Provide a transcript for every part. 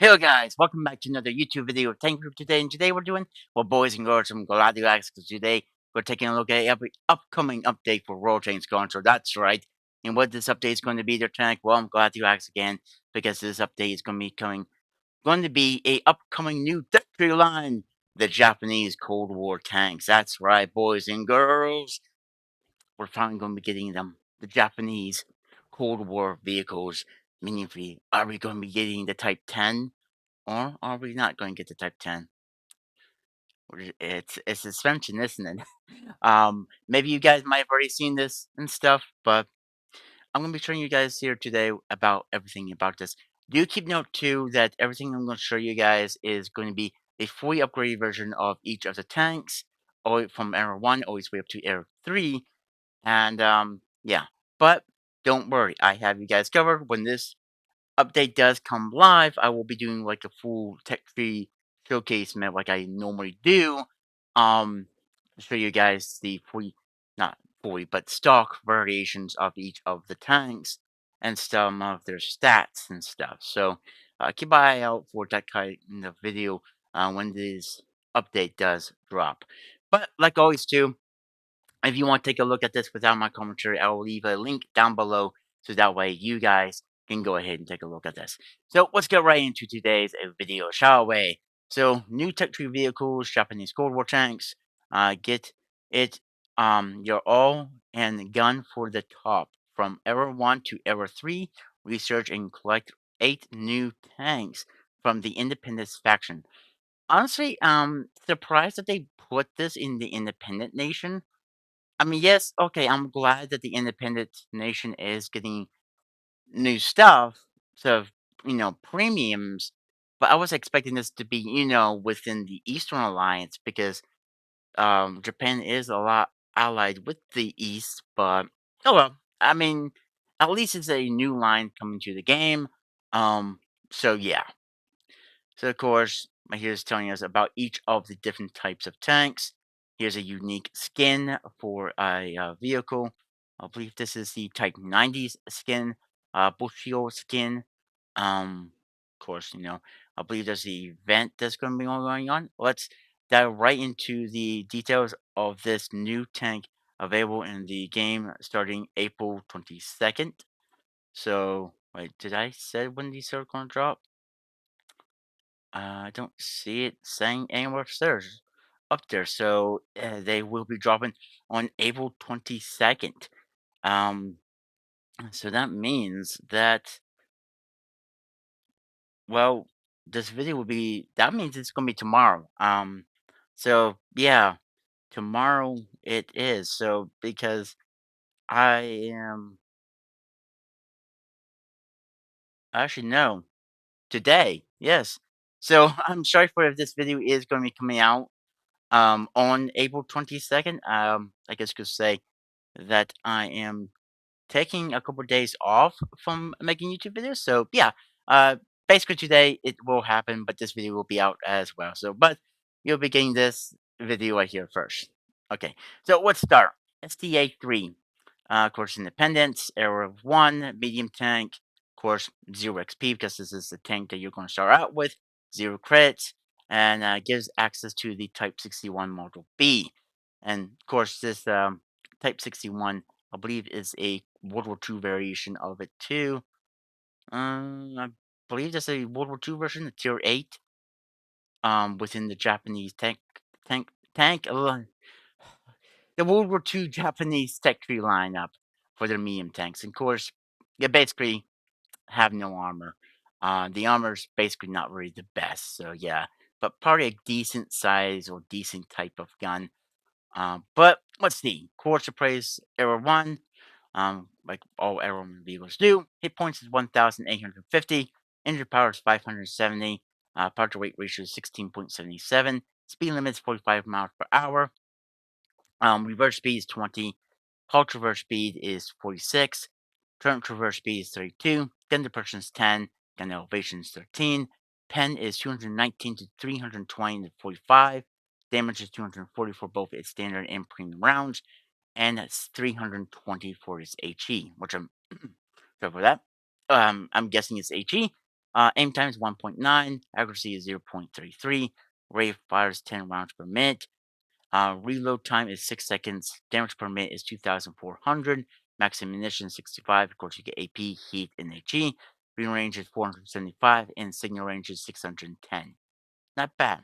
Hello guys, welcome back to another YouTube video. Thank you for today. And today we're doing, well, boys and girls, I'm glad you asked because today we're taking a look at every upcoming update for World Tanks Control. That's right. And what this update is going to be, their tank. Well, I'm glad you asked again because this update is going to be a upcoming new victory line, the Japanese Cold War tanks. That's right, boys and girls. We're finally going to be getting them, the Japanese Cold War vehicles. Meaning, are we going to be getting the Type 10? Or are we not going to get the Type 10? It's suspension, isn't it? Maybe you guys might have already seen this and stuff, but I'm going to be showing you guys here today about everything about this. Do keep note too that everything I'm going to show you guys is going to be a fully upgraded version of each of the tanks, all from Era 1 all the way up to Era 3, and yeah. But don't worry, I have you guys covered when this update does come live, I will be doing like a full tech tree showcase man like I normally do. To show you guys the fully not fully but stock variations of each of the tanks and some of their stats and stuff. So keep an eye out for that kind of video when this update does drop. But like always too, if you want to take a look at this without my commentary, I will leave a link down below so that way you guys can go ahead and take a look at this. So let's get right into today's video, shall we? So new tech tree vehicles, Japanese Cold War tanks. Get it your all and gun for the top. From Era 1 to Era 3, research and collect 8 new tanks from the Independence faction. Honestly, surprised that they put this in the Independent Nation. I mean, yes, okay, I'm glad that the independent nation is getting new stuff, so premiums, but I was expecting this to be, within the Eastern Alliance because Japan is a lot allied with the East, but oh well. I mean, at least it's a new line coming to the game. Um, so yeah. So, of course, here's telling us about each of the different types of tanks. Here's a unique skin for a vehicle. I believe this is the Type 90s skin, Bushido skin. Of course, I believe there's the event that's going to be going on. Let's dive right into the details of this new tank available in the game starting April 22nd. So, wait, did I say when these are going to drop? I don't see it saying anywhere up there. So they will be dropping on April 22nd. Um, so that means that, well, this video will be, that means it's going to be tomorrow. So yeah, tomorrow it is. So because I am, actually, no, today, yes. So I'm sorry for if this video is going to be coming out on April 22nd. I guess you could say that I am taking a couple days off from making YouTube videos. So yeah, uh, basically today it will happen, but this video will be out as well. So, but you'll be getting this video right here first. Okay, so let's start. STA 3, of course, Independence, Era of 1, medium tank, of course, 0 XP because this is the tank that you're going to start out with, 0 credits, and gives access to the Type 61 Module B. And of course, this Type 61, I believe, is a World War II variation of it too. I believe there's a World War II version, the Tier 8, within the Japanese tank. The World War II Japanese tech tree lineup for their medium tanks. And of course, they basically have no armor. The armor's basically not really the best, so yeah. But probably a decent size or decent type of gun. But let's see. Quarter praise Era 1, like all Era 1 vehicles do. Hit points is 1,850. Engine power is 570. Power to weight ratio is 16.77. Speed limit is 45 miles per hour. Reverse speed is 20. Hull traverse speed is 46. Turn traverse speed is 32. Gun depression is 10. Gun elevation is 13. Pen is 219 to 320 to 45. Damage is 240 for both its standard and premium rounds. And it's 320 for its HE, which I'm sorry for that. I'm guessing it's HE. Aim time is 1.9. Accuracy is 0.33. Rate of fire is 10 rounds per minute. Reload time is 6 seconds. Damage per minute is 2,400. Max ammunition 65. Of course, you get AP, heat, and HE. Green range is 475, and signal range is 610. Not bad.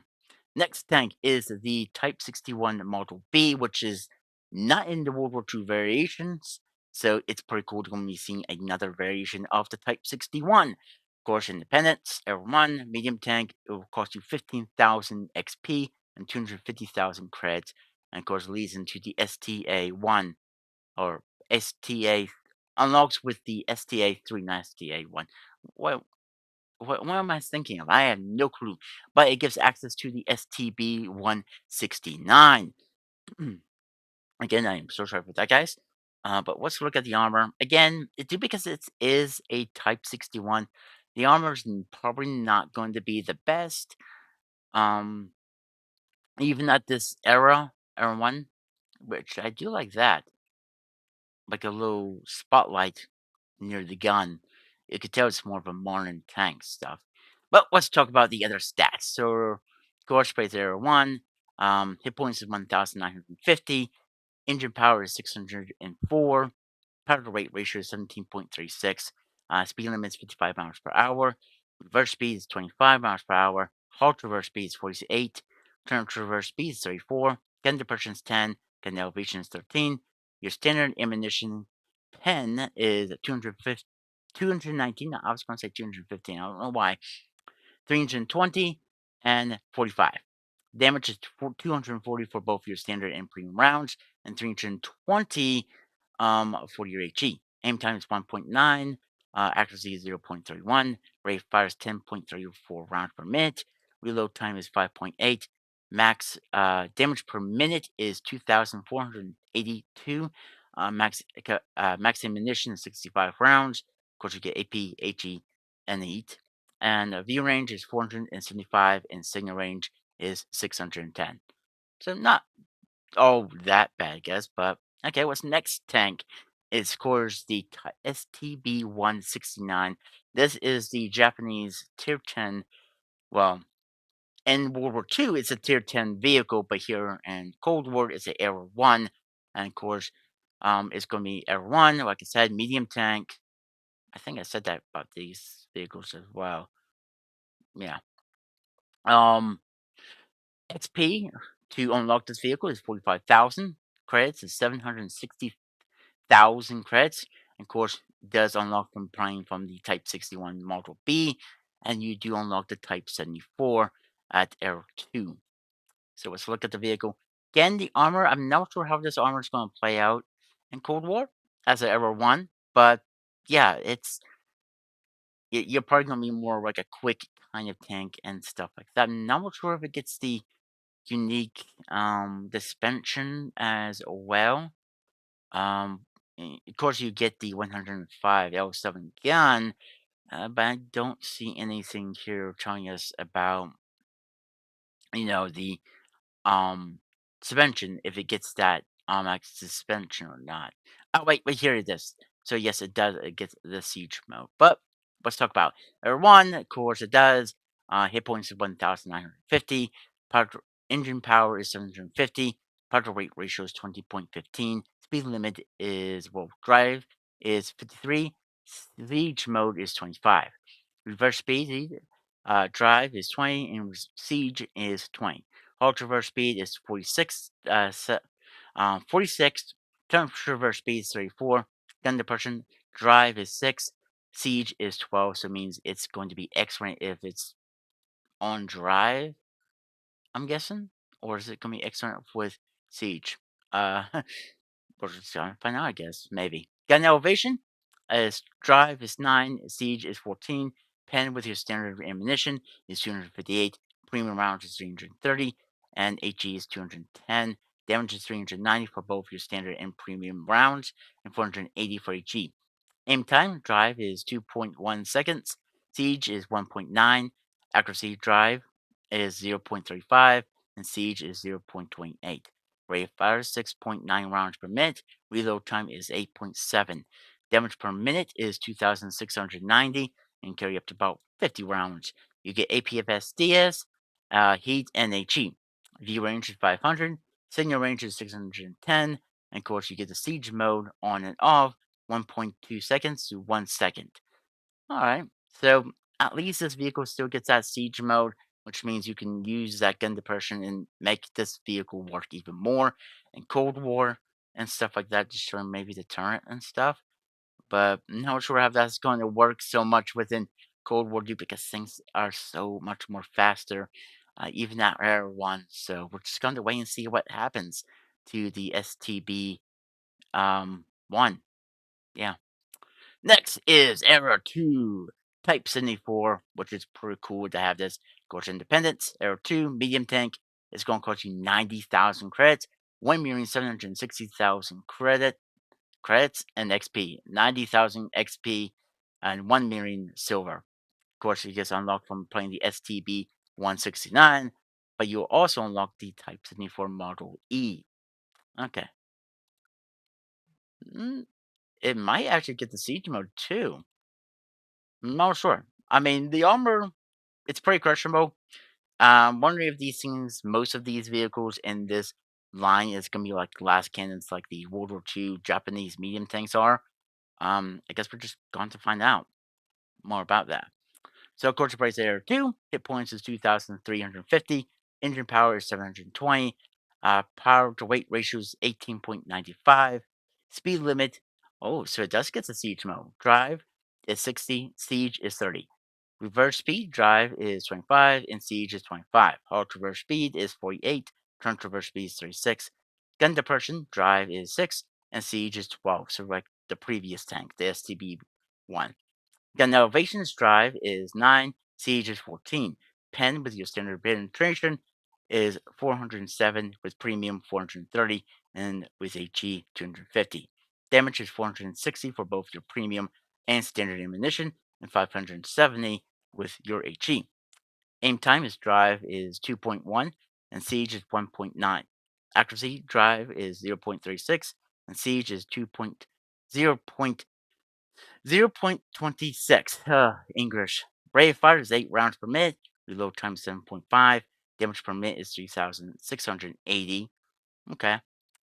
Next tank is the Type 61 Model B, which is not in the World War II variations. So it's pretty cool to be seeing another variation of the Type 61. Of course, Independence, Air 1, medium tank, it will cost you 15,000 XP and 250,000 creds. And of course, leads into the STA 1 or STA, unlocks with the STA 3, not STA 1. Well, what am I thinking of? I have no clue. But it gives access to the STB 169. Again, I am so sorry for that, guys. But let's look at the armor. Again, because it is a Type 61, the armor is probably not going to be the best. Um, Even at this era 1, which I do like that. Like a little spotlight near the gun. You could tell it's more of a modern tank stuff. But let's talk about the other stats. So, Gorge Space Era 1, hit points is 1,950, engine power is 604, power to weight ratio is 17.36, speed limit is 55 miles per hour, reverse speed is 25 miles per hour, halt reverse speed is 48, turn reverse speed is 34, gun depression is 10, gun elevation is 13, your standard ammunition pen is 250, 219. I was going to say 215. I don't know why. 320 and 45. Damage is 240 for both your standard and premium rounds, and 320 for your HE. Aim time is 1.9. Accuracy is 0.31. Rate of fire is 10.34 rounds per minute. Reload time is 5.8. Max damage per minute is 2,482. Max ammunition is 65 rounds. Of course, you get AP, HE, and heat. And view range is 475, and signal range is 610. So not all that bad, I guess. But okay, what's next tank? It scores the STB 169. This is the Japanese Tier 10. Well, in World War II, it's a Tier 10 vehicle, but here in Cold War, it's an Era 1. And of course, it's going to be Era 1, like I said, medium tank. I think I said that about these vehicles as well. Yeah. Um, XP to unlock this vehicle is 45,000 credits is 760,000 credits. And of course, it does unlock from playing from the Type 61 Model B, and you do unlock the Type 74 at Era 2. So let's look at the vehicle. Again, the armor, I'm not sure how this armor is going to play out in Cold War as an Era 1, but yeah, you're probably going to be more like a quick kind of tank and stuff like that. I'm not sure if it gets the unique suspension as well. Of course, you get the 105 L7 gun, but I don't see anything here telling us about the um suspension if it gets that like suspension or not. Oh wait, here it is. So yes, it does. It gets the siege mode. But let's talk about Air One. Of course, it does. Hit points is 1,950. Power, engine power is 750. Power to weight ratio is 20.15. Speed limit is drive is 53. Siege mode is 25. Reverse speed drive is 20 and siege is 20. Halt reverse speed is 46. 46. Turn reverse speed is 34. Gun depression drive is 6. Siege is 12. So it means it's going to be X-ray if it's on drive, I'm guessing. Or is it going to be X-ray with siege? Uh, we're just gonna find out, I guess. Maybe. Gun elevation is drive is 9. Siege is 14. Pen with your standard ammunition is 258. Premium rounds is 330. And HE is 210. Damage is 390 for both your standard and premium rounds, and 480 for HE. Aim time drive is 2.1 seconds. Siege is 1.9. Accuracy drive is 0.35. And siege is 0.28. Rate of fire is 6.9 rounds per minute. Reload time is 8.7. Damage per minute is 2,690. and carry up to about 50 rounds. You get APFSDS, heat, and HE. View range is 500, signal range is 610, and of course you get the siege mode on and off, 1.2 seconds to 1 second. All right. So at least this vehicle still gets that siege mode, which means you can use that gun depression and make this vehicle work even more in Cold War and stuff like that, destroying maybe the turret and stuff. But I'm not sure how that's going to work so much within Cold War due because things are so much more faster, even that rare one. So we're just going to wait and see what happens to the STB one. Yeah. Next is Era 2, Type 74, which is pretty cool to have this. Course Independence, Era 2, Medium Tank. It's going to cost you 90,000 credits, 1,760,000 credits, and XP. 90,000 XP and 1 million silver. Of course, you just unlock from playing the STB 169, but you'll also unlock the Type 74 Model E. Okay. Mm, it might actually get the Siege mode too. Not sure. I mean, the armor, it's pretty questionable. Wondering if these things, most of these vehicles in this line is gonna be like glass cannons, like the World War II Japanese medium tanks are. I guess we're just going to find out more about that. So Culture Price Air 2, hit points is 2,350, engine power is 720, power to weight ratio is 18.95, speed limit, oh, so it does get the siege mode. Drive is 60, siege is 30. Reverse speed, drive is 25, and siege is 25. Hard traverse speed is 48, turn traverse speed is 36. Gun depression, drive is 6, and siege is 12, so like the previous tank, the STB 1. Gun elevations drive is 9, siege is 14. Pen with your standard penetration is 407, with premium 430, and with HE 250. Damage is 460 for both your premium and standard ammunition, and 570 with your HE. Aim time is drive is 2.1, and siege is 1.9. Accuracy drive is 0.36, and siege is 0.26. English. Rate of fire is 8 rounds per minute. Reload time is 7.5. Damage per minute is 3,680. Okay.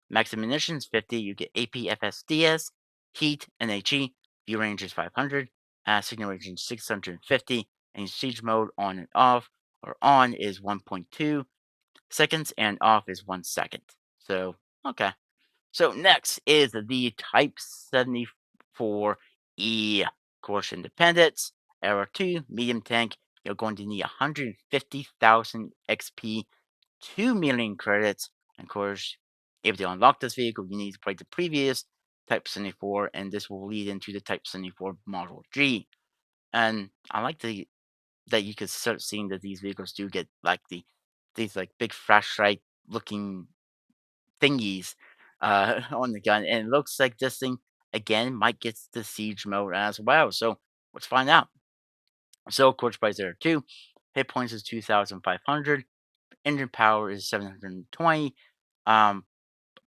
Max ammunition is 50. You get APFSDS, heat, and HE. View range is 500. Signal range is 650. And siege mode on and off, or on is 1.2 seconds, and off is 1 second. So, okay. So next is the Type 74E Course Independence, Era 2, Medium Tank. You're going to need 150,000 XP, 2 million credits. And of course, if you unlock this vehicle, you need to play the previous Type 74, and this will lead into the Type 74 Model G. And I like that you could start seeing that these vehicles do get like these like big flashlight looking thingies on the gun, and it looks like this thing again might get the siege mode as well. So let's find out. So Quartz Price there 2, hit points is 2,500, engine power is 720, um,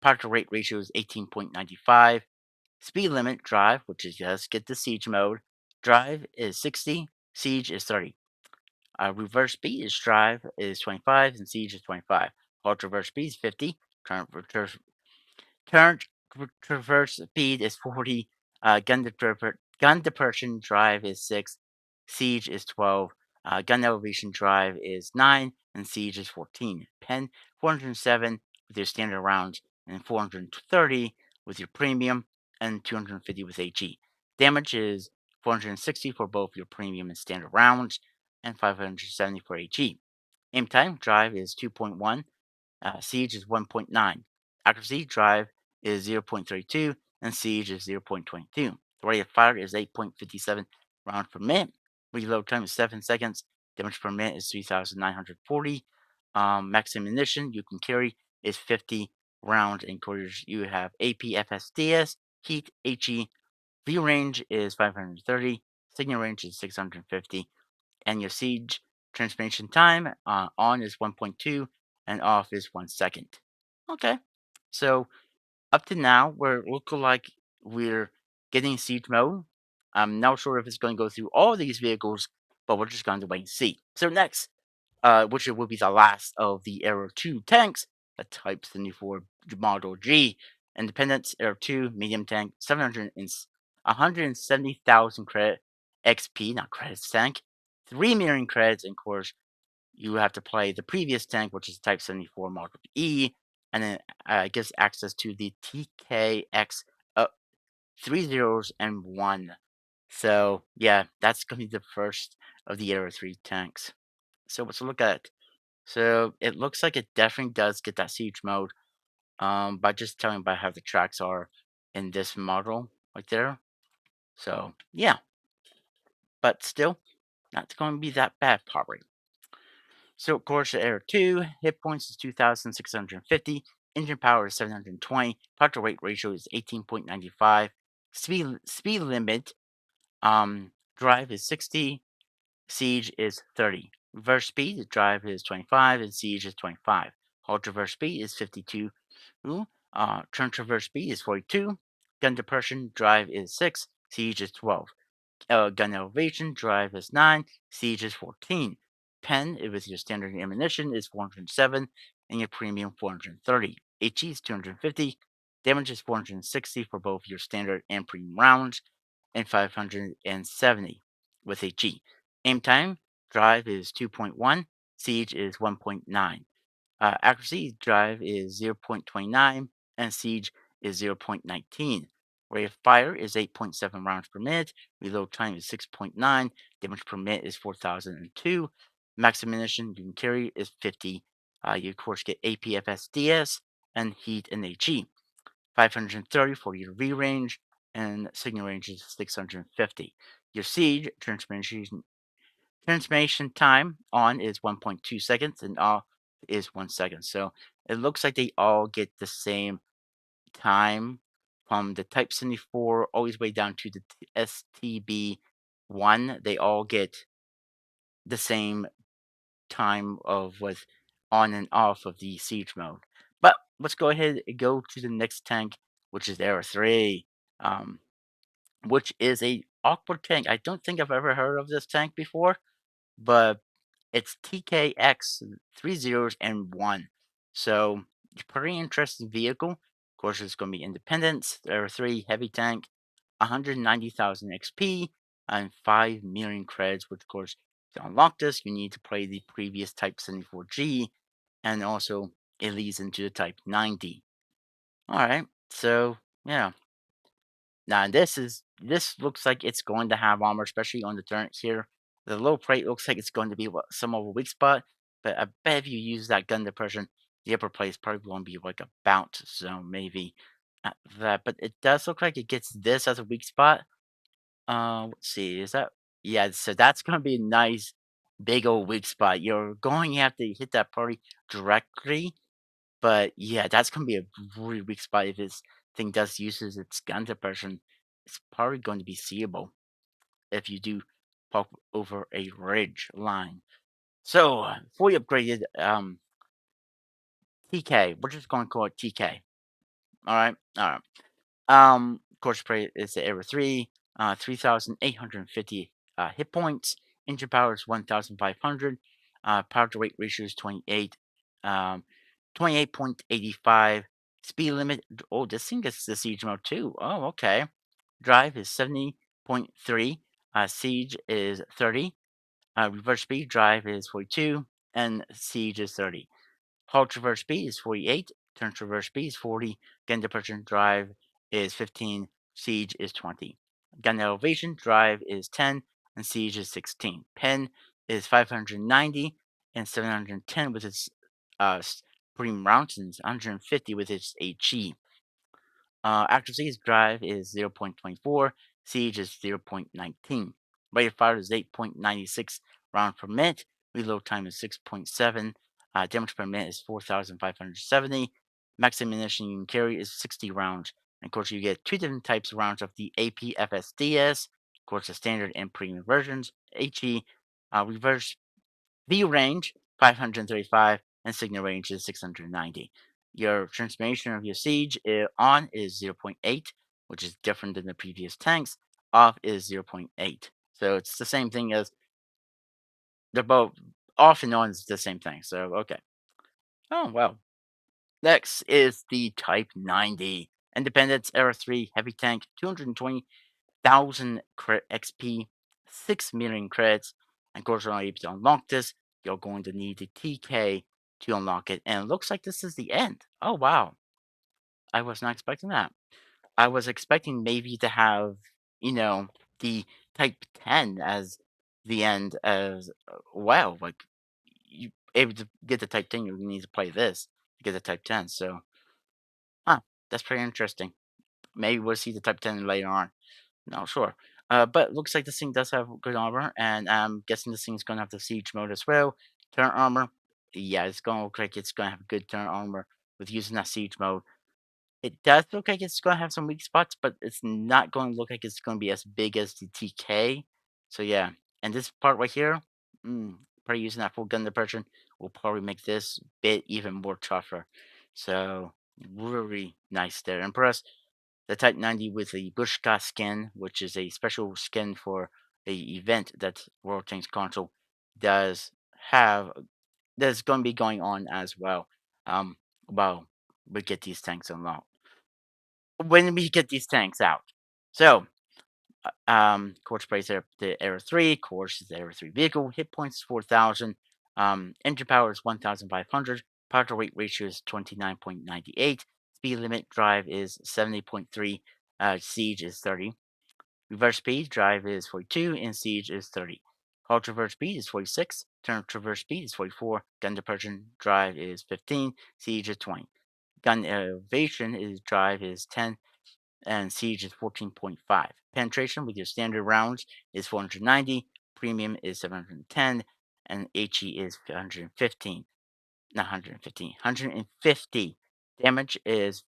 power to rate ratio is 18.95, speed limit drive, which is just get the siege mode. Drive is 60, siege is 30. Reverse speed is drive is 25 and siege is 25. Hard reverse speed is 50. Current Current traverse speed is 40. Gun depression drive is 6. Siege is 12. Gun elevation drive is 9. And siege is 14. Pen 407 with your standard rounds, and 430 with your premium, and 250 with HE. Damage is 460 for both your premium and standard rounds, and 570 for HE. Aim time drive is 2.1. Siege is 1.9. Accuracy drive is 0.32, and siege is 0.22. The rate of fire is 8.57 rounds per minute. Reload time is 7 seconds. Damage per minute is 3,940. Max ammunition you can carry is 50 rounds and quarters. You have APFSDS, heat, HE. View range is 530. Signal range is 650, and your siege transformation time on is 1.2 and off is 1 second. Okay, so up to now we're looking like we're getting siege mode. I'm not sure if it's going to go through all these vehicles, but we're just going to wait and see. So next, which will be the last of the Aero 2 tanks, the Type 74 Model G. Independence Aero 2 medium tank, 170,000 credit XP, not credits tank, 3 mirroring credits, and of course, you have to play the previous tank, which is Type 74 Model E, and then it gives access to the TKX 3 zeros and 1. So, yeah, that's going to be the first of the Aero 3 tanks. So let's look at it. So it looks like it definitely does get that siege mode. By just telling by how the tracks are in this model right there. So yeah, but still not going to be that bad probably. So of course the Air 2 hit points is 2,650, engine power is 720, power to weight ratio is 18.95, speed limit drive is 60, siege is 30. Reverse speed, the drive is 25, and siege is 25. Hold traverse speed is 52. Turn traverse speed is 42. Gun depression drive is 6. Siege is 12. Gun elevation drive is 9. Siege is 14. Pen with your standard ammunition is 407, and your premium 430. HE is 250. Damage is 460 for both your standard and premium rounds, and 570 with HE. Aim time drive is 2.1. Siege is 1.9. Accuracy drive is 0.29 and siege is 0.19. Rate of fire is 8.7 rounds per minute. Reload time is 6.9. Damage per minute is 4,002. Max ammunition you can carry is 50. You of course get APFSDS and heat and HE. 530 for your V range and signal range is 650. Your siege transformation time on is 1.2 seconds and off is 1 second. So it looks like they all get the same time from the Type 74 all the way down to the STB1. They all get the same time of with on and off of the siege mode. But let's go ahead and go to the next tank, which is Era 3, which is a awkward tank. I don't think I've ever heard of this tank before, but it's TKX 3 zeros and 1. So it's a pretty interesting vehicle. Of course, it's going to be Independence. There are 3 heavy tank, 190,000 XP, and 5 million credits, which of course, to unlock this, you need to play the previous Type 74G, and also it leads into the Type 90. Alright, so yeah. Now this looks like it's going to have armor, especially on the turrets here. The low plate looks like it's going to be some of a weak spot, but I bet if you use that gun depression, the upper plate is probably going to be like a bounce zone, maybe at that. But it does look like it gets this as a weak spot. Let's see, is that yeah? So that's going to be a nice big old weak spot. You're going to have to hit that party directly, but yeah, that's gonna be a really weak spot if this thing does uses its gun depression. It's probably going to be seeable if you do pop over a ridge line. So fully upgraded TK. We're just going to call it TK. All right, all right. Of course, play is the Era 3, 3,850 hit points. Engine power is 1,500. Power to weight ratio is 28. 28.85. Speed limit. Oh, this thing gets the siege mode too. Oh, okay. Drive is 70.3. Siege is 30. Reverse speed drive is 42. And siege is 30. Halt traverse speed is 48. Turn traverse speed is 40. Gun depression drive is 15. Siege is 20. Gun elevation drive is 10. And siege is 16. Pen is 590 and 710 with its Green Mountains 150 with its HE. Accuracy drive is 0.24. Siege is 0.19. Rate of fire is 8.96 round per minute. Reload time is 6.7. Damage per minute is 4,570. Max ammunition you can carry is 60 rounds. And of course, you get 2 different types of rounds of the APFSDS. Of course, the standard and premium versions. HE, reverse view range 535 and signal range is 690. Your transformation of your siege on is zero point 0.8, which is different than the previous tanks. off is 0.8. So it's the same thing as they're both off and on is the same thing. So okay. Oh well. Next is the Type 90 Independence Era 3 Heavy Tank, 220,000 credit XP, 6 million credits. And of course, when able to unlock this, you're going to need the TK to unlock it. And it looks like this is the end. Oh wow. I was not expecting that. I was expecting maybe to have, you know, the Type 10 as the end as well. Like you able to get the Type 10, you need to play this to get the Type 10. So, huh, that's pretty interesting. Maybe we'll see the Type 10 later on. Not sure. But looks like this thing does have good armor, and I'm guessing this thing's gonna have the siege mode as well. Turret armor, yeah, it's gonna look like it's gonna have good turret armor with using that siege mode. It does look like it's gonna have some weak spots, but it's not going to look like it's gonna be as big as the TK. So yeah, and this part right here, probably using that full gun depression will probably make this bit even more tougher. So really nice there. Impressed. The Type 90 with the Bushka skin, which is a special skin for a event that World Tanks Console does have that's going to be going on as well. Um, well, we get these tanks unlocked when we get these tanks out. So, Quartz Price Air the Aero 3, Quartz is the Aero 3 vehicle, hit points 4,000, engine power is 1,500, power to weight ratio is 29.98, speed limit drive is 70.3, siege is 30, reverse speed drive is 42, and siege is 30. Hull traverse speed is 46, turn traverse speed is 44, gun depression drive is 15, siege is 20. Gun elevation is drive is 10, and siege is 14.5. Penetration with your standard rounds is 490, premium is 710, and HE is 115. Not 115, 150. Damage is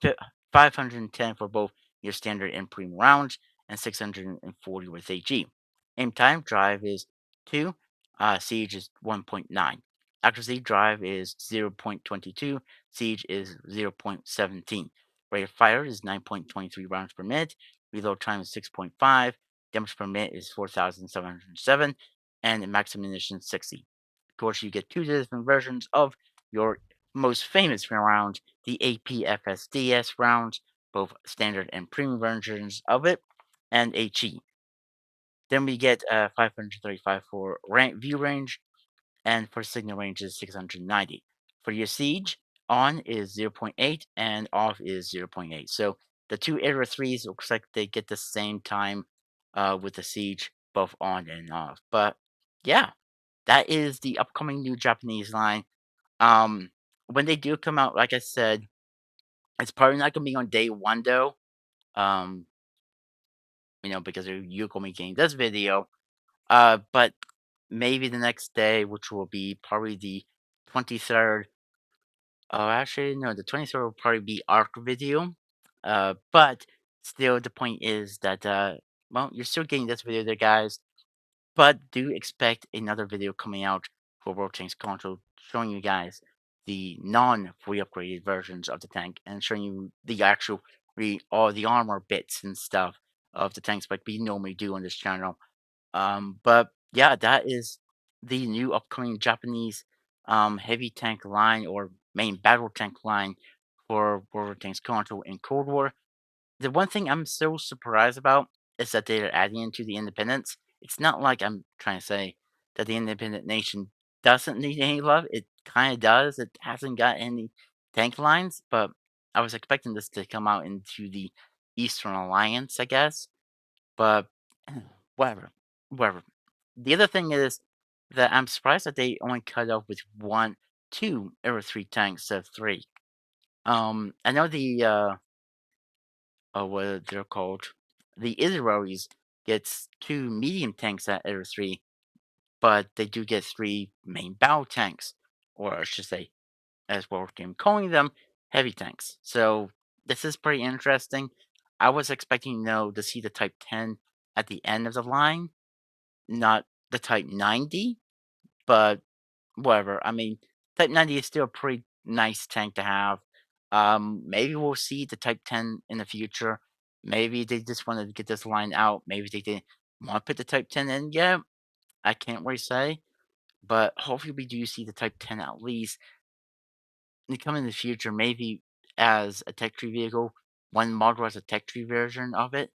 510 for both your standard and premium rounds, and 640 with HE. Aim time drive is 2, siege is 1.9. Accuracy drive is 0.22, siege is 0.17. Rate of fire is 9.23 rounds per minute, reload time is 6.5, damage per minute is 4,707, and the max ammunition 60. Of course, you get two different versions of your most famous round, the APFSDS round, both standard and premium versions of it, and HE. Then we get 535 for view range, and for signal range is 690. For your siege, on is 0.8 and off is 0.8. So the two Era 3s looks like they get the same time with the siege, both on and off. But yeah, that is the upcoming new Japanese line. Um, when they do come out, like I said, it's probably not gonna be on day one though. Um, because you're gonna be getting this video. But maybe the next day, which will be probably the 23rd. Oh, actually, no, the 23rd will probably be ARC video. But still, the point is that, well, you're still getting this video there, guys. But do expect another video coming out for World Tanks Console showing you guys the non-fully upgraded versions of the tank and showing you the actual all the armor bits and stuff of the tanks like we normally do on this channel. But yeah, that is the new upcoming Japanese heavy tank line or main battle tank line for World Tanks Console in Cold War. The one thing I'm so surprised about is that they're adding into the independence. It's not like I'm trying to say that the independent nation doesn't need any love. It kind of does. It hasn't got any tank lines, but I was expecting this to come out into the Eastern Alliance, I guess. But whatever, whatever. The other thing is that I'm surprised that they only cut off with one, two Euro 3 tanks instead of three. I know the what they're called. The Israelis gets two medium tanks at Air 3, but they do get three main battle tanks, or I should say, as we're calling them, heavy tanks. So this is pretty interesting. I was expecting, to see the Type 10 at the end of the line, not the Type 90, but whatever. I mean, Type 90 is still a pretty nice tank to have. Maybe we'll see the Type 10 in the future. Maybe they just wanted to get this line out. Maybe they didn't want to put the Type 10 in yet. I can't really say, but hopefully we do see the Type 10 at least come in the future, maybe as a tech tree vehicle, one model as a tech tree version of it.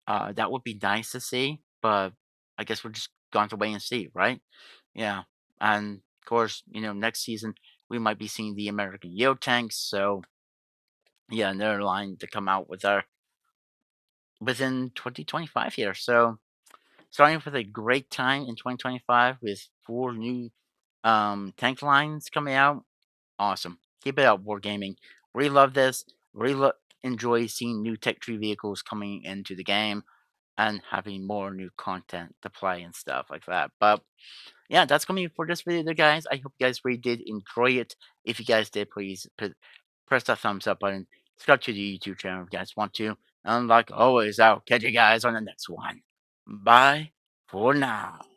That would be nice to see, but I guess we're just going to wait and see, right? Yeah, and of course, next season we might be seeing the American Yield tanks. So yeah, another line to come out with our within 2025 here. So starting with a great time in 2025 with 4 new tank lines coming out. Awesome. Keep it up, Wargaming. We love this. We enjoy seeing new tech tree vehicles coming into the game and having more new content to play and stuff like that. But yeah, that's gonna be for this video there, guys. I hope you guys really did enjoy it. If you guys did, please press that thumbs up button. Subscribe to the YouTube channel if you guys want to. And like always, I'll catch you guys on the next one. Bye for now.